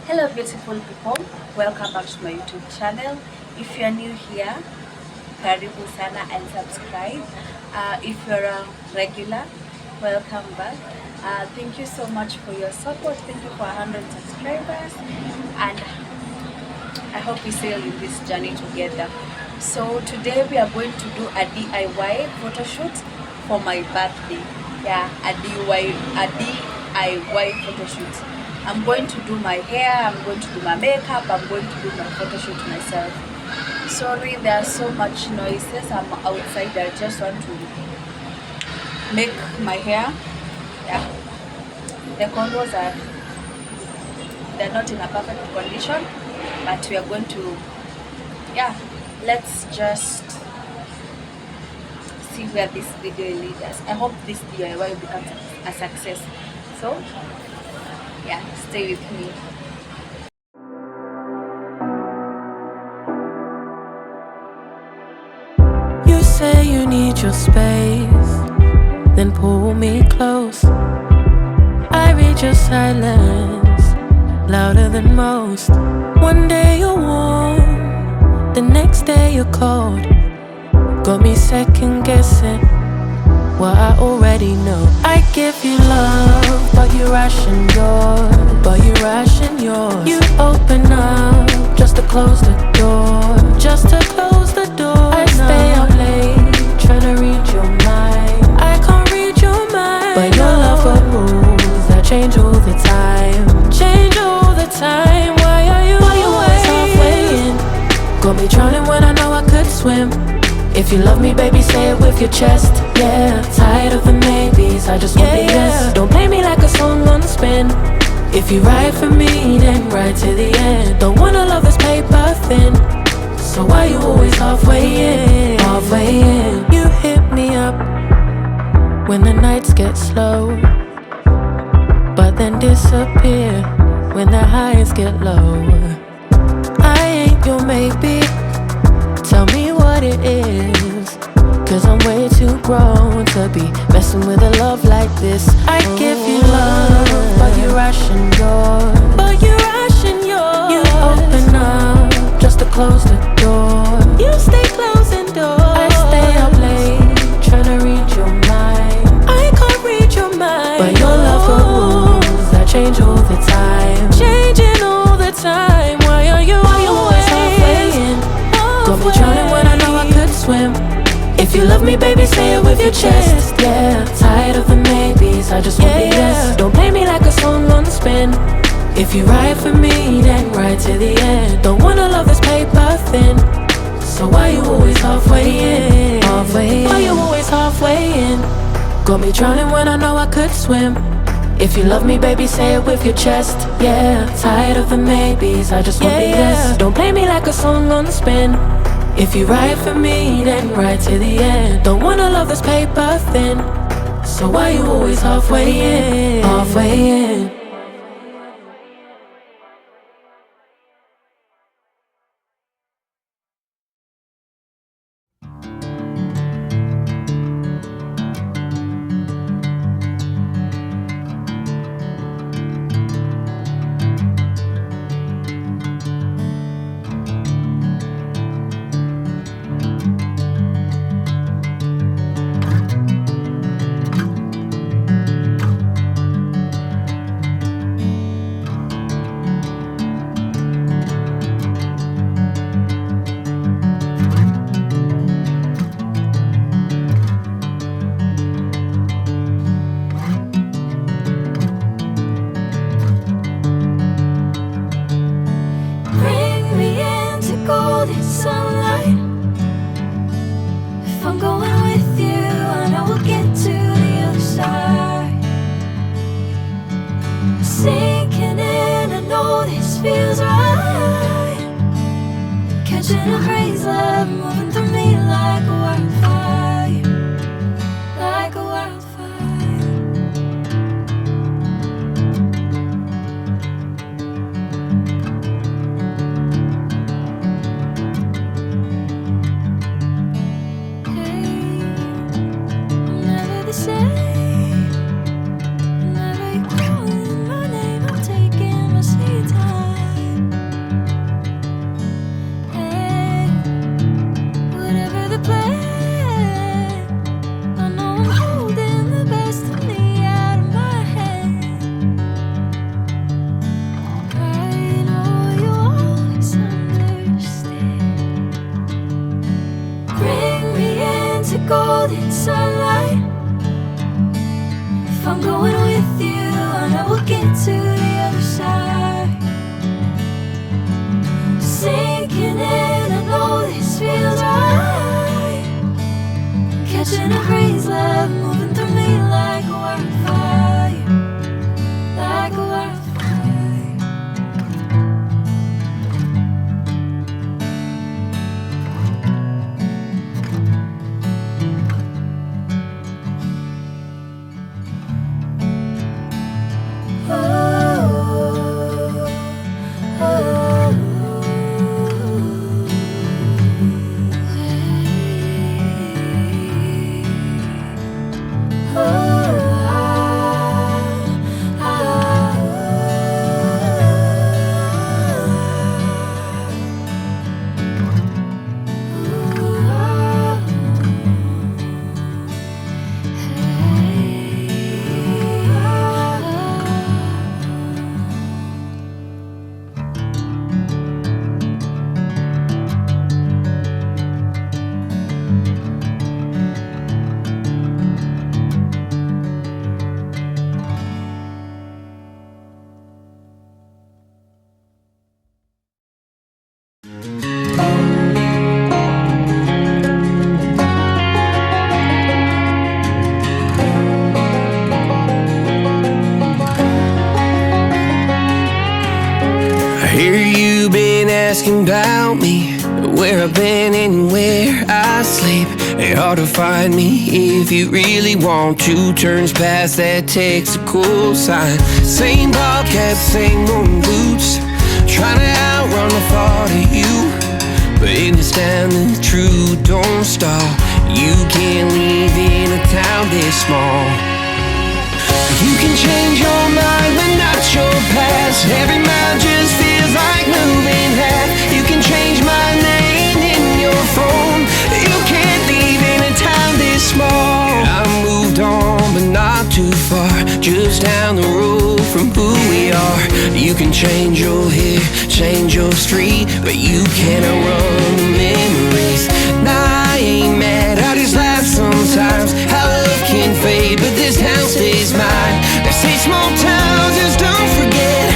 Hello beautiful people, welcome back to my YouTube channel. If you are new here, karibu sana and subscribe. If you're a regular, welcome back. Thank you so much for your support. Thank you for 100 subscribers, and I hope we sail in this journey together. So today we are going to do a DIY photo shoot for my birthday. Yeah, a DIY photo shoot. I'm going to do my hair, I'm going to do my makeup, I'm going to do my photo shoot myself. Sorry, there are so much noises. I'm outside. I just want to make my hair. Yeah, the condos they're not in a perfect condition, but we are going to, yeah, let's just see where this video will lead us. I hope this DIY becomes a success. So yeah, stay with me. You say you need your space, then pull me close. I read your silence, louder than most. One day you're warm, the next day you're cold. Got me second guessing what I already know. I give you love, but you ration yours. You open up just to close the door. I stay up late, trying to read your mind. I can't read your mind, but your love got rules that change all the time. Why are you always halfway in? Got me drowning when I know I could swim. If you love me, baby, say it with your chest. Yeah, tired of the maybes, I just want the yes. Don't play me like a song on spin. If you ride for me, then ride to the end. Don't wanna love this paper thin. So why you always halfway in? You hit me up when the nights get slow, but then disappear when the highs get low. I ain't your maybe, tell me what it is, cause I'm way too grown to be messing with a love like this. I give you love, but you ration yours. You open up just to close the door. You stay closing doors. I stay up late, trying to read your mind. I can't read your mind, but your love got rules that change all the time. Why are you always halfway in? Got me drowning when I know I could swim. If you love me, baby, say it with your chest. Yeah, tired of the maybes, I just want the yes. Don't play me like a song on spin. If you ride for me, then ride to the end. Don't wanna love this paper thin. So why you always halfway in? Why you always halfway in? Got me drowning when I know I could swim. If you love me, baby, say it with your chest. Yeah, tired of the maybes, I just want the yes. Don't play me like a song on spin. If you ride for me, then ride to the end. Don't wanna love this paper thin. So why you always halfway in? Bring me into golden sunlight. If I'm going with you, I know we'll get to the other side. Sinking in, I know this feels right. Catching a haze, love moving through me like a wildfire, like a wildfire. Never the same. Whenever you're calling my name, I'm taking my sweet time. sunlight. If I'm going with you, I know we'll get to the other side. Sinking in, I know this feels right. Catching a breeze, love moving through me like a wildfire, like a wildfire. Hear you been asking about me, where I've been and where I sleep. It's hard to find me if you really want to. Turns past that takes a cool sign. Same bobcat, same old boots, trying to outrun the thought of you. But in this town the truth don't stop. You can't live in a town this small. You can change your mind, but not your past. Every mile just feels like moving half. You can change my name in your phone. You can't leave in a town this small. I moved on, but not too far, just down the road from who we are. You can change your hair, change your street, but you can't outrun the memories. Nah, I ain't mad, I just laugh sometimes. How love can fade, but this town stays mine. They say small towns, just don't forget.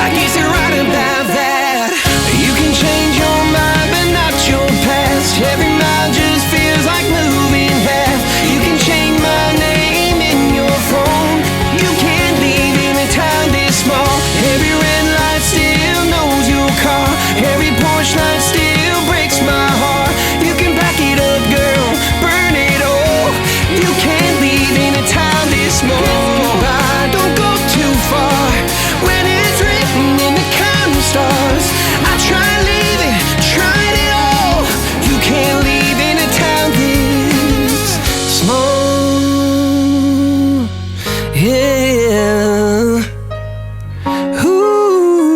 I guess you're right about that. You can change your mind, but not your past. Every mile just feels like moving half. You can change my name in your phone. You can't leave in a town this small. Every red light still knows your car. Every porch light still breaks my heart. You can back it up, girl, burn it all. You can't leave in a town this small. Don't go too far when it's written in the counting stars. I try leaving, tried it all. You can't leave in a town this small. Yeah. Ooh.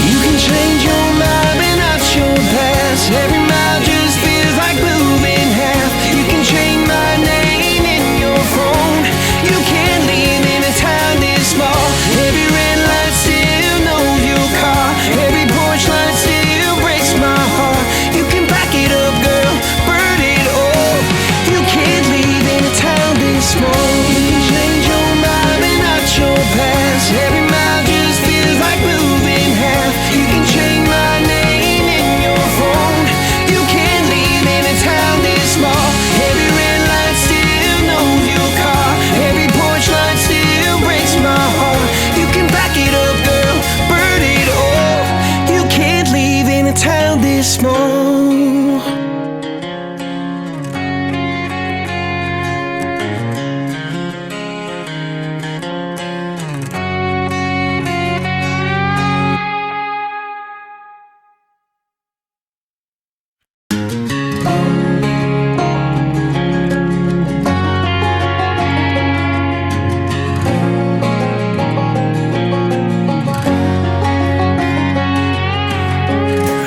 You can change your mind, but not your past. Every mile just feels like moving half. You can change my name in your phone. You can't leave in a town this small. Every red light still knows your car. Every porch light still breaks my heart. You can back it up, girl, burn it all. You can't leave in a town this small. You can change your mind, but not your past. Every mile just feels like moving half. You can change my name in your phone. You can't leave in a town this small. Every red light still knows your car. Every porch light still breaks my heart. You can back it up, girl, burn it all. You can't leave in a town this small.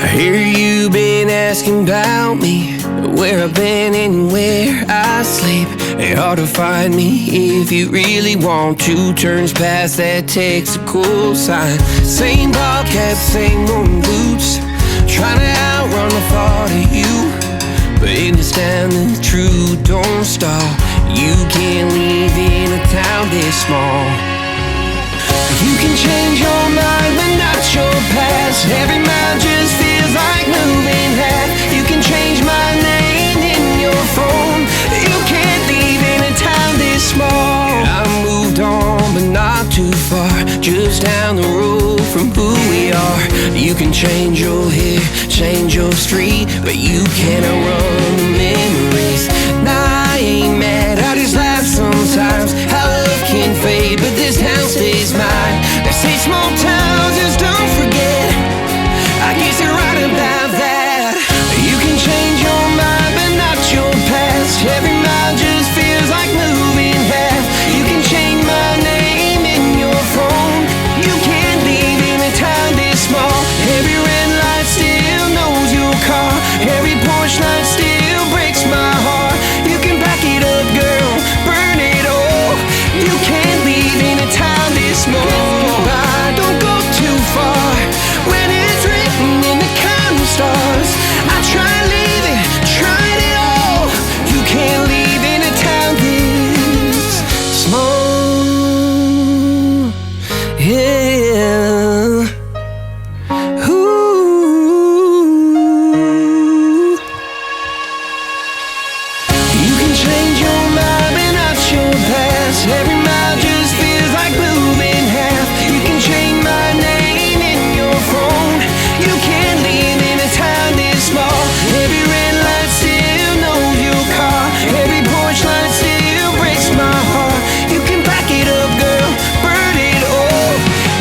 I hear you been asking about me, where I've been and where I sleep. It's hard to find me if you really want to. Turns past that takes a cool sign. Same bobcat, same old boots, trying to outrun from the thought of you. But it's down to the truth, don't stop. You can't leave in a town this small. You can change your mind, but not your past. Every mile just feels like moving half. You can change my name in your phone. You can't leave in a town this small. I moved on, but not too far. Just down the road from who we are. You can change your hair, change your street, but you cannot run the memories. Nah, I ain't mad, I just laugh sometimes. How love can fade, but this town stays mine. They say small towns just don't forget. I guess you're right about that. You can change your mind, but not your past. Every mile just feels like moving half. You can change my name in your phone. You can't leave in a town this small. Every red light still knows your car. Every porch light still breaks my heart. You can back it up, girl, burn it all. You can't leave in a town this small. Don't go too far when it's written in the counting stars. I tried leaving, tried it all. You can't leave in a town this small. Yeah. Ooh. You can change your mind, but not your past. Every mile just feels like moving half. You can change my name in your phone. You can't leave in a town this small. Every red light still knows your car. Every porch light still breaks my heart. You can back it up, girl, burn it all.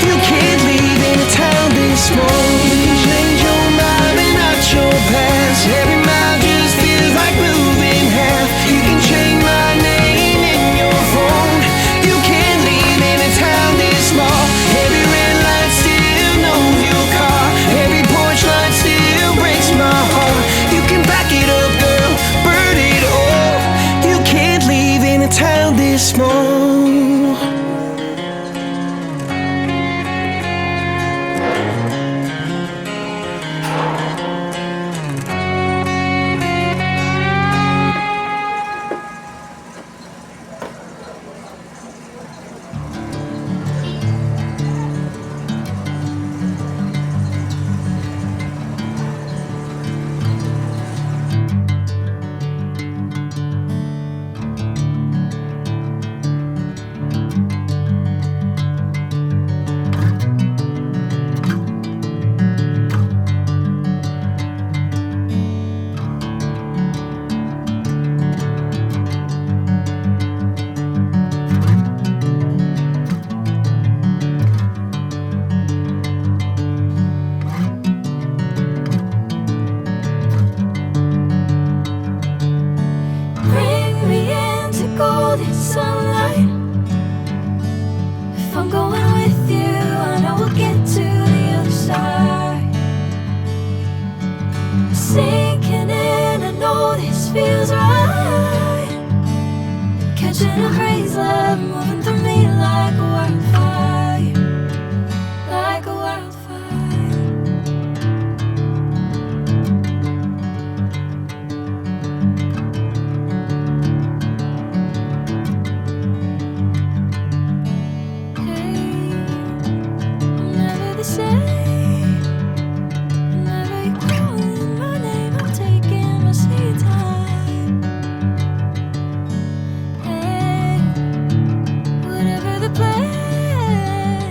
You can't leave in a town this small. You can change your mind, but not your past. Every mile just feels like moving half. You can change my name in your phone. You can't leave in a town this small. Every red light still knows your car. Every porch light still breaks my heart. You can back it up, girl, burn it all. You can't leave in a town this small. Bring me into golden sunlight. If I'm going with you, I know we'll get to the other side. Sinking in, I know this feels right. Catching a breeze, love moving through me like a wildfire, like a wildfire. I'm never the same. Whenever you're calling my name, I'm taking my sweet time. Hey, whatever the plan,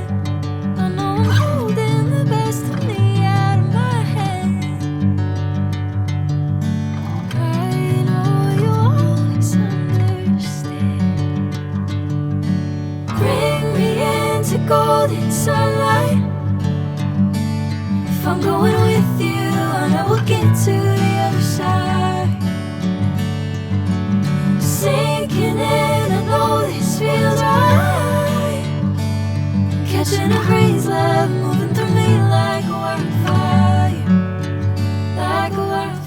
I know I'm holding the best of me out of my hand. I know you always understand. Bring me into golden sunlight. If I'm going with you, I know we'll get to the other side. Sinking in, I know this feels right. Catching a breeze, love moving through me like a wildfire, like a wildfire.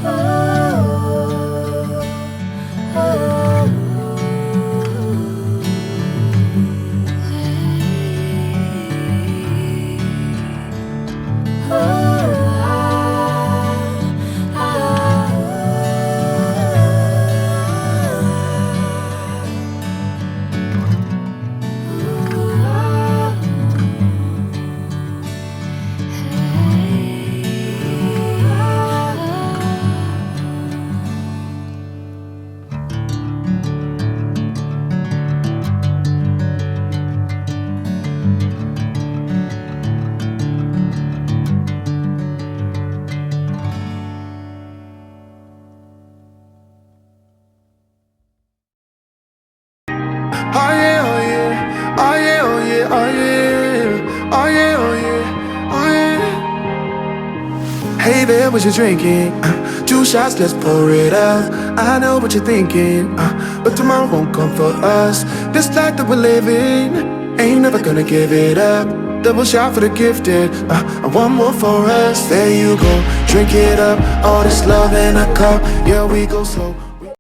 Oh. Hey there, what you drinking? 2 shots, let's pour it out. I know what you're thinking, but tomorrow won't come for us. This life that we're living, ain't never gonna give it up. Double shot for the gifted, and one more for us. There you go, drink it up. All this love in a cup, yeah, we go slow.